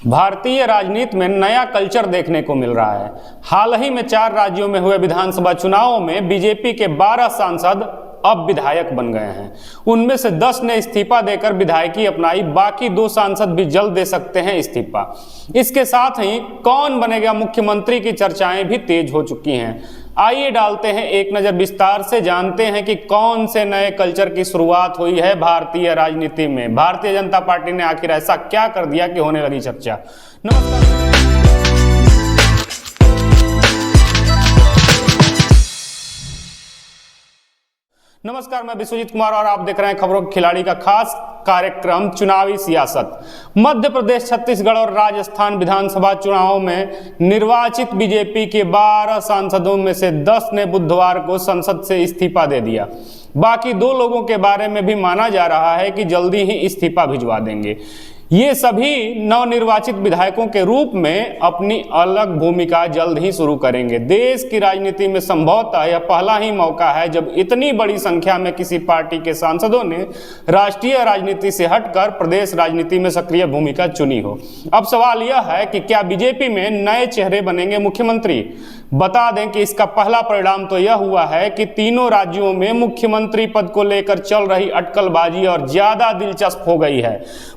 भारतीय राजनीति में नया कल्चर देखने को मिल रहा है। हाल ही में 4 राज्यों में हुए विधानसभा चुनावों में बीजेपी के 12 सांसद अब विधायक बन गए हैं। उनमें से 10 ने इस्तीफा देकर विधायकी अपनाई, बाकी 2 सांसद भी जल्द दे सकते हैं इस्तीफा। इसके साथ ही कौन बनेगा मुख्यमंत्री की चर्चाएं भी तेज हो चुकी हैं। आइए डालते हैं एक नज़र, विस्तार से जानते हैं कि कौन से नए कल्चर की शुरुआत हुई है भारतीय राजनीति में। भारतीय जनता पार्टी ने आखिर ऐसा क्या कर दिया कि होने लगी चर्चा। नमस्कार, मैं विश्वजीत कुमार और आप देख रहे हैं खबरों के खिलाड़ी का खास कार्यक्रम चुनावी सियासत। मध्य प्रदेश, छत्तीसगढ़ और राजस्थान विधानसभा चुनावों में निर्वाचित बीजेपी के 12 सांसदों में से 10 ने बुधवार को संसद से इस्तीफा दे दिया। बाकी 2 लोगों के बारे में भी माना जा रहा है कि जल्दी ही इस्तीफा भिजवा देंगे। ये सभी नवनिर्वाचित विधायकों के रूप में अपनी अलग भूमिका जल्द ही शुरू करेंगे। देश की राजनीति में संभवतः यह पहला ही मौका है जब इतनी बड़ी संख्या में किसी पार्टी के सांसदों ने राष्ट्रीय राजनीति से हटकर प्रदेश राजनीति में सक्रिय भूमिका चुनी हो। अब सवाल यह है कि क्या बीजेपी में नए चेहरे बनेंगे मुख्यमंत्री। बता दें कि इसका पहला परिणाम तो यह हुआ है कि तीनों राज्यों में मुख्यमंत्री पद को लेकर चल रही अटकलबाजी और ज्यादा दिलचस्प हो गई है।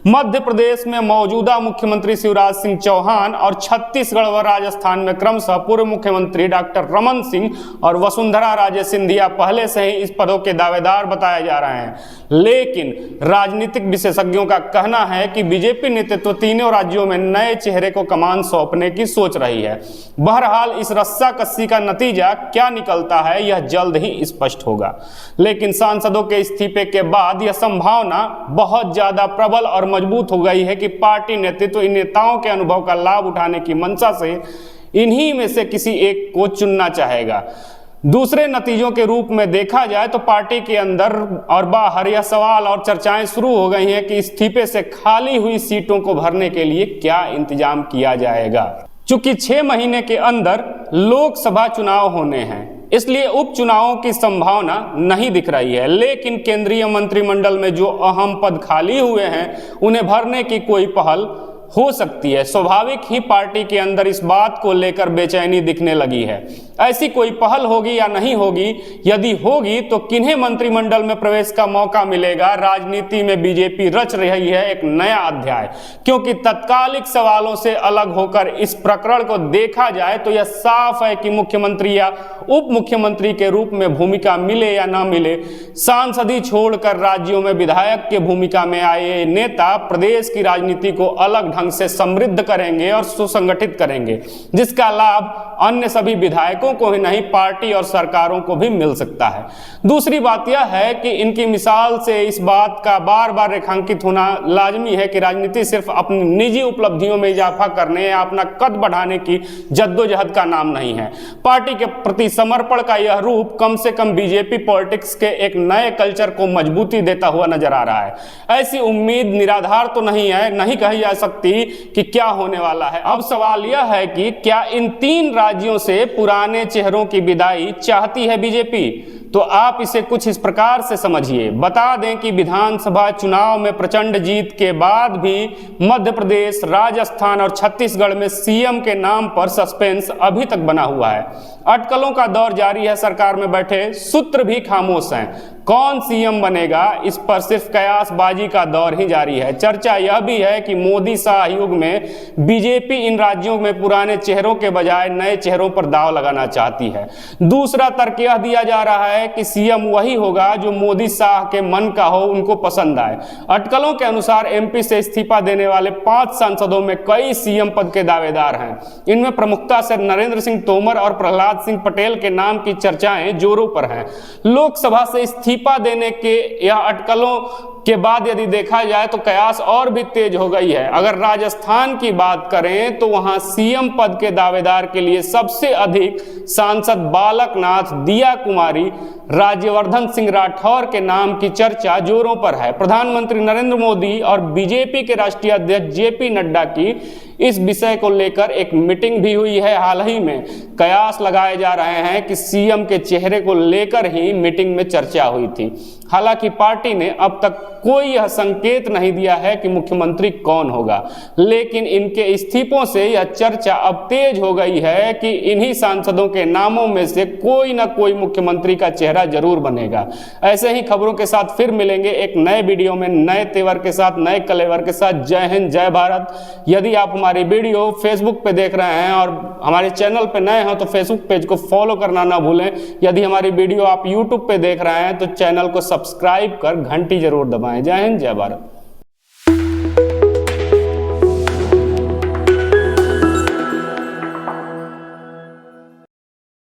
मध्य प्रदेश में मौजूदा मुख्यमंत्री शिवराज सिंह चौहान और छत्तीसगढ़ व राजस्थान में क्रमशः पूर्व मुख्यमंत्री डॉक्टर रमन सिंह और वसुंधरा राजे सिंधिया पहले से ही इस पदों के दावेदार बताए जा रहे हैं। लेकिन राजनीतिक विशेषज्ञों का कहना है कि बीजेपी नेतृत्व तीनों राज्यों में नए चेहरे को कमान सौंपने की सोच रही है। बहरहाल इस रस्साकस्सी का नतीजा क्या निकलता है यह जल्द ही स्पष्ट होगा। लेकिन सांसदों के इस्तीफे के बाद यह संभावना बहुत ज्यादा प्रबल और मजबूत हो गई है कि पार्टी नेतृत्व इन नेताओं के अनुभव का लाभ उठाने की मंशा से इन्हीं में से किसी एक को चुनना चाहेगा। दूसरे नतीजों के रूप में देखा जाए तो पार्टी के अंदर और बाहर यह सवाल और चर्चाएं शुरू हो गई हैं कि इस्तीफे से खाली हुई सीटों को भरने के लिए क्या इंतजाम किया जाएगा। चूंकि 6 महीने के अंदर लोकसभा चुनाव होने हैं, इसलिए उपचुनावों की संभावना नहीं दिख रही है। लेकिन केंद्रीय मंत्रिमंडल में जो अहम पद खाली हुए हैं उन्हें भरने की कोई पहल हो सकती है। स्वाभाविक ही पार्टी के अंदर इस बात को लेकर बेचैनी दिखने लगी है। ऐसी कोई पहल होगी या नहीं होगी, यदि होगी तो किन्हें मंत्रिमंडल में प्रवेश का मौका मिलेगा। राजनीति में बीजेपी रच रही है एक नया अध्याय, क्योंकि तत्कालिक सवालों से अलग होकर इस प्रकरण को देखा जाए तो यह साफ है कि मुख्यमंत्री या उप मुख्यमंत्री के रूप में भूमिका मिले या ना मिले, सांसदी छोड़कर राज्यों में विधायक के भूमिका में आए नेता प्रदेश की राजनीति को अलग ढंग से समृद्ध करेंगे और सुसंगठित करेंगे, जिसका लाभ अन्य सभी विधायकों को ही नहीं पार्टी और सरकारों को भी मिल सकता है। दूसरी बात यह है कि इनकी मिसाल से इस बात का बार बार रेखांकित होना लाजमी है कि राजनीति सिर्फ अपनी निजी उपलब्धियों में इजाफा करने या अपना कद बढ़ाने की जद्दोजहद का नाम नहीं है। पार्टी के प्रति समर्पण का यह रूप कम से कम बीजेपी पॉलिटिक्स के एक नए कल्चर को मजबूती देता हुआ नजर आ रहा है। ऐसी उम्मीद निराधार तो नहीं है, नहीं कही जा सकती कि क्या होने वाला है। अब सवाल यह है कि क्या इन 3 राज्यों से पुराने चेहरों की विदाई चाहती है बीजेपी। तो आप इसे कुछ इस प्रकार से समझिए। बता दें कि विधानसभा चुनाव में प्रचंड जीत के बाद भी मध्य प्रदेश, राजस्थान और छत्तीसगढ़ में सीएम के नाम पर सस्पेंस अभी तक बना हुआ है। अटकलों का दौर जारी है, सरकार में बैठे सूत्र भी खामोश हैं। कौन सीएम बनेगा इस पर सिर्फ कयासबाजी का दौर ही जारी है। चर्चा यह भी है कि मोदी शाह युग में बीजेपी इन राज्यों में पुराने चेहरों के बजाय नए चेहरों पर दांव लगाना चाहती है। दूसरा तर्क यह दिया जा रहा है कि सीएम वही होगा जो मोदी शाह के मन का हो, उनको पसंद आए। अटकलों के अनुसार एमपी से इस्तीफा देने वाले 5 सांसदों में कई सीएम पद के दावेदार हैं। इनमें प्रमुखता से नरेंद्र सिंह तोमर और प्रहलाद सिंह पटेल के नाम की चर्चाएं जोरों पर हैं। लोकसभा से इस्तीफा देने के या अटकलों के बाद यदि देखा जाए तो कयास और भी तेज हो गई है। अगर राजस्थान की बात करें तो वहां सीएम पद के दावेदार के लिए सबसे अधिक सांसद बालक नाथ, दिया कुमारी, राज्यवर्धन सिंह राठौर के नाम की चर्चा जोरों पर है। प्रधानमंत्री नरेंद्र मोदी और बीजेपी के राष्ट्रीय अध्यक्ष जेपी नड्डा की इस विषय को लेकर एक मीटिंग भी हुई है हाल ही में। कयास लगाए जा रहे हैं कि सीएम के चेहरे को लेकर ही मीटिंग में चर्चा हुई थी। हालांकि पार्टी ने अब तक कोई यह संकेत नहीं दिया है कि मुख्यमंत्री कौन होगा, लेकिन इनके इस्तीफों से यह चर्चा अब तेज हो गई है कि इन्हीं सांसदों के नामों में से कोई ना कोई मुख्यमंत्री का चेहरा जरूर बनेगा। ऐसे ही खबरों के साथ फिर मिलेंगे एक नए वीडियो में, नए तेवर के साथ, नए कलेवर के साथ। जय हिंद, जय भारत। यदि आप हमारी वीडियो फेसबुक पे देख रहे हैं और हमारे चैनल पे नए हो तो फेसबुक पेज को फॉलो करना ना भूलें। यदि हमारी वीडियो आप यूट्यूब पे देख रहे हैं तो चैनल को सब्सक्राइब कर घंटी जरूर दबाएं। जय हिंद, जय भारत।